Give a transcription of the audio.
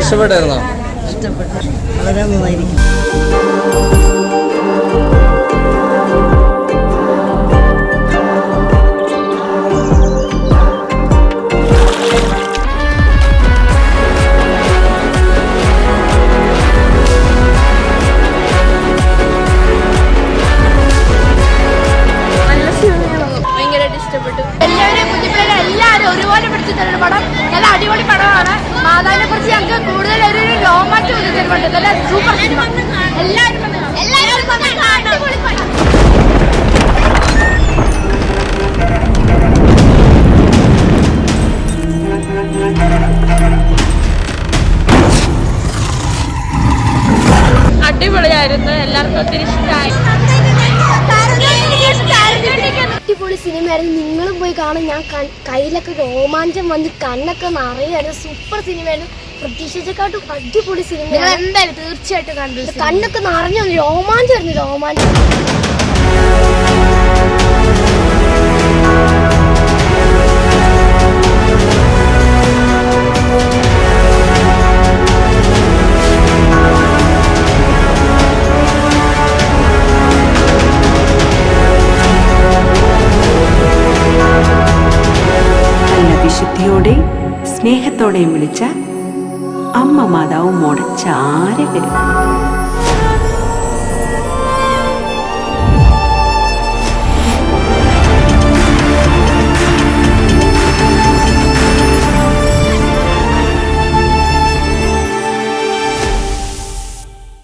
ഇഷ്ടപ്പെട്ടായിരുന്നോ? ഇഷ്ടപ്പെട്ടു, വളരെ നന്നായിരിക്കും. എല്ലാവരും ഒരുപോലെ പിടിച്ചു തരുന്ന പടം. നല്ല അടിപൊളി പടമാണ്. മാതാവിനെ കുറിച്ച് ഞങ്ങൾക്ക് കൂടുതൽ ഒരു രോമാഞ്ചം തരുന്നുണ്ട്. നല്ല സൂപ്പർ സിനിമ. എല്ലാവരും അടിപൊളി പടം. അടിപൊളിയായിരുന്നു. എല്ലാവർക്കും ഒത്തിരി ഇഷ്ടമായി. അടിപൊളി സിനിമയായിരുന്നു. നിങ്ങളും പോയി കാണും. ഞാൻ കയ്യിലൊക്കെ രോമാഞ്ചം വന്ന് കണ്ണൊക്കെ നിറയായിരുന്നു. സൂപ്പർ സിനിമയായിരുന്നു. പ്രതീക്ഷിച്ചേക്കാട്ടും അടിപൊളി സിനിമ. എന്തായാലും തീർച്ചയായിട്ടും കണ്ടു. കണ്ണൊക്കെ നിറഞ്ഞു രോമാഞ്ചമായിരുന്നു. രോമാഞ്ചം. വിശുദ്ധിയോടെ സ്നേഹത്തോടെയും വിളിച്ച അമ്മ മാതാവ് മോടെ ചാര വരും.